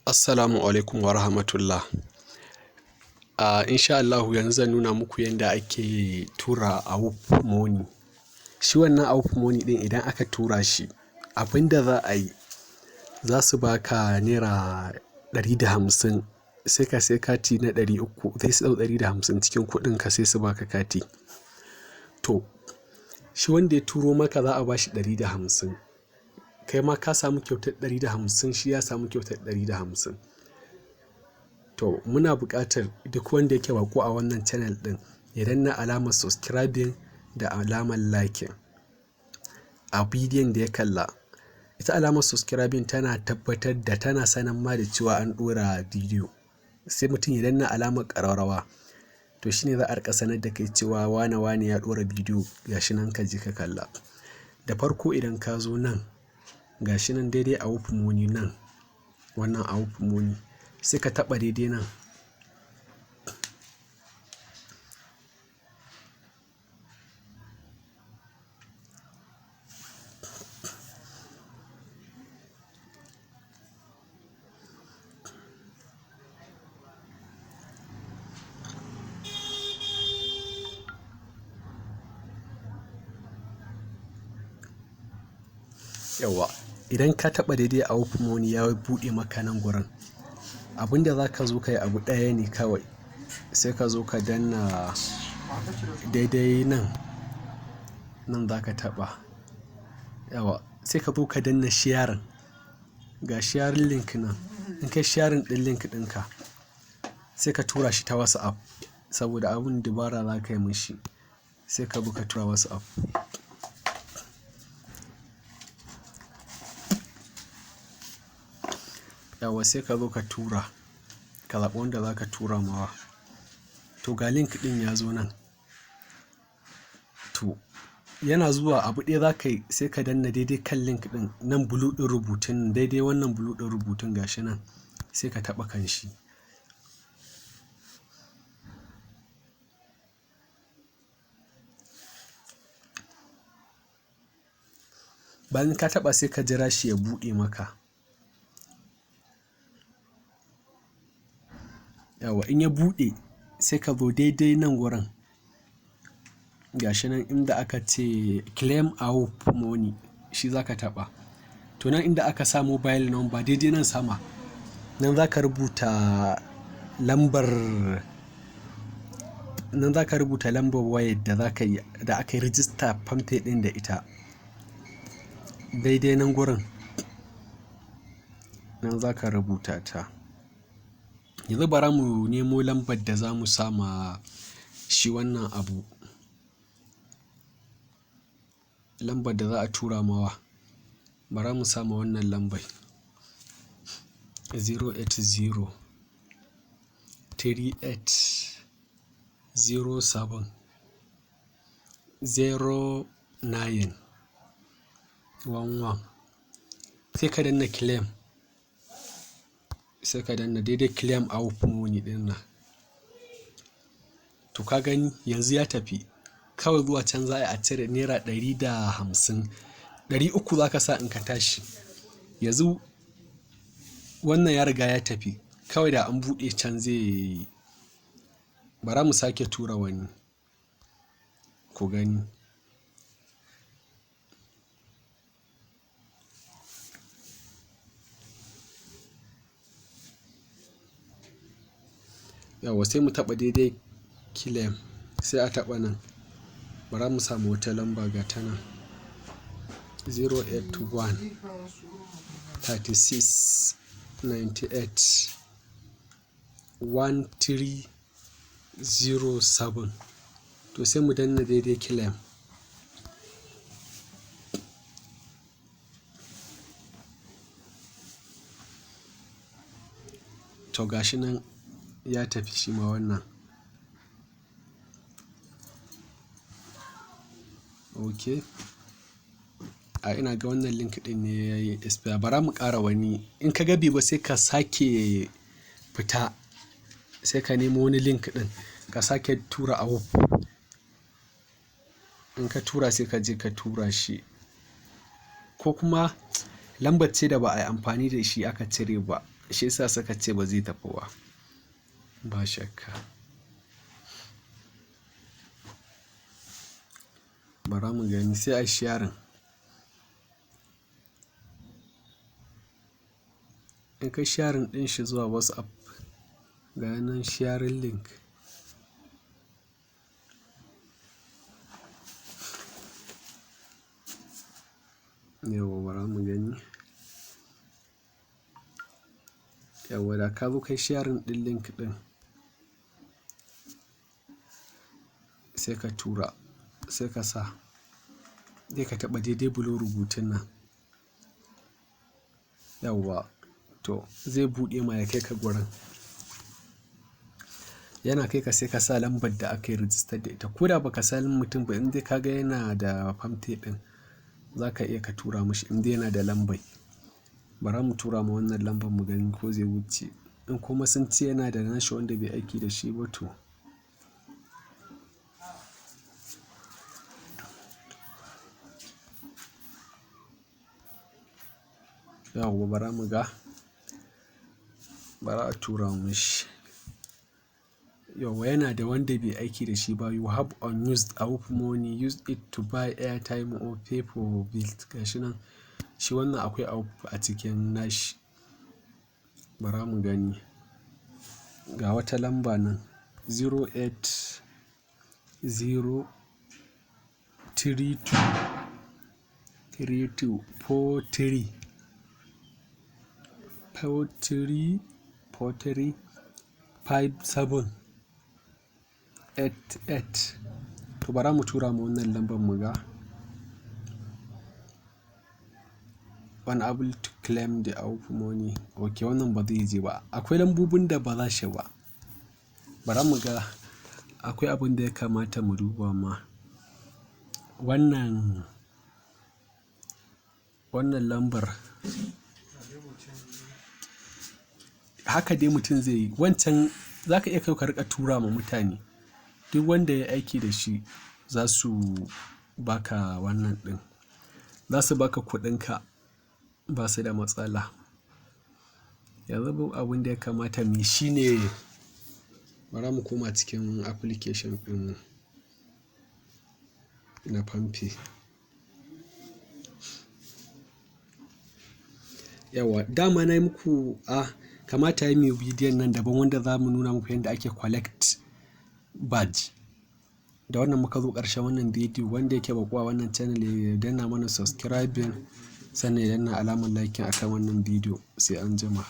Assalamu alaikum wa rahmatullah. Insha Allahu yanzu zan nuna muku yadda ake tura Awof Moni. Shi wannan Awof Moni ɗin idan aka tura shi, abinda za a yi, za su baka naira 150, sai ka sai kati na 300, sai su ɗau 150 cikin kuɗinka sai su baka kati. To, shi wanda ya turo maka za a bashi 150. Kai ma ka samu kyautar 150, shi ya samu kyautar 150. To muna buƙatar duk wanda yake bako a wannan channel ɗin ya danna alamar subscribing da alamar liking a bidiyon da ya kalla. Ita alamar subscribing tana tabbatar da tana sanar ma da cewa an ɗora bidiyo, sai mutum ya danna alamar ƙararrawa. To shine za a rika sanar da kai cewa wane ya ɗora bidiyo, gashi nan ka je ka kalla. Da farko idan ka zo nan, gashi nan daidai Awof Moni nan, wannan Awof Moni, sai ka taɓa daidai nan. Yawa, idan ka taɓa daidai Awof Moni ya buɗe maka nan gurin, abinda za ka zo ka yi abu ɗaya ne kawai, sai ka zo ka danna daidai nan, nan za ka taɓa. Yawa, sai ka zo ka danna sharing, ga sharing link nan. In kai sharing ɗin link ɗinka, sai ka tura shi ta WhatsApp, saboda abun dubara za ka yi mishi, sai ka zo ka tura WhatsApp. Yawa, sai ka zo ka tura, ka zaɓi wanda za ka tura mawa. To ga link ɗin ya zo nan. To yana zuwa abu ɗaya za ka yi, sai ka danna daidai kan link ɗin nan, blue ɗin rubutun, daidai wannan blue ɗin rubutun gashi nan, sai ka taɓa kan shi. Bayan ka taɓa sai ka jira shi ya buɗe maka. Yawa, in ya buɗe sai ka zo daidai nan wurin, gashi nan inda aka ce claim Awof Moni, shi za ka taɓa. To nan inda aka sa mobile number daidai nan sama, nan za ka rubuta lambar, nan za ka rubuta lambar wayar da aka yi rijista Palmpay ɗin da ita. Daidai nan gurin, nan za ka rubuta ta. Yanzu bara mu nemo lambar da za mu sama shi wannan abu, lambar da za a tura mawa. Bara mu sama wannan lambar 080 38 07 09 11. Sai ka danna claim, sai ka danna daidai claim Awof Moni ɗin nan. To ka gani yanzu ya tafi, kawai zuwa can za a cire naira 150, 300 za ka sa in ka tashi. Yanzu wannan ya riga ya tafi, kawai da an buɗe can zai. Bara mu sake tura wani ku gani. Yawa, sai mu taɓa daidai claim, sai a taɓa nan. Bara mu samu wata lamba ga ta nan 081 36 98 1307. To sai mu danna daidai claim. To gashi nan ya tafi shi ma wannan. Ok, ina ga wannan link ɗin ne ya yi expire. Bara mu ƙara wani. In ka gabi ba sai ka sake fita, sai ka nemo wani link ɗin ka sake tura Awof. In ka tura sai ka je ka tura shi, ko kuma lambar ce da ba a yi amfani da shi aka cire ba, shi yasa suka ce ba zai tafi ba. Ba shakka. Bara mu gani sai a sharing. In kai sharing ɗin shi zuwa WhatsApp, ga nan sharing link. Yawwa bara mu gani. Yawwa da ka zo kai sharing ɗin link ɗin sai ka tura, sai ka sa, sai ka taɓa daidai bulo rubutun nan. Yawwa to zai buɗe ma ya kai ka gurin. Yana kai ka sai ka sa lambar da aka yi rijistar da ita. Ko da ba ka san mutum ba, in dai ka ga yana da Palmpay ɗin, za ka iya ka tura mashi in dai yana da lambai. Bara mu tura ma wannan lambar mu gani ko zai wuce. In kuma sun ce yana da nashi wanda bai aiki da shi ba to. Yawwa bara mu ga. Bara a tura mashi. Yawwa yana da wanda bai aiki da shi ba. You have unused Awof Moni, use it to buy airtime or pay for bills. Gashi nan. Shi wannan akwai Awof a cikin nashi. Bara mu gani. Ga wata lamba nan 08032435788. To bara mu tura ma wannan lambar mu ga. Unable to claim the Awof Moni. Ok, wannan ba zai je ba. Akwai lambobin da ba za shi ba. Bara mu ga. Akwai abin da ya kamata mu duba ma. Wannan lambar. Haka dai mutum zai yi. Wancan za ka iya kai ka riƙa tura ma mutane. Duk wanda ya aiki da shi za su baka wannan ɗin. Za su baka kuɗinka. Ba su da matsala. Yanzu abin da ya kamata mu yi shine bara mu koma cikin application ɗin na Palmpay. Yawwa dama na yi muku kamata yi mai bidiyon nan daban wanda za mu nuna muku yadda ake collect badge. Da wannan muka zo ƙarshen wannan bidiyo. Wanda yake baƙo a wannan channel ya danna mana subscribing sannan ya danna alamar like akan wannan bidiyo. Sai an jima.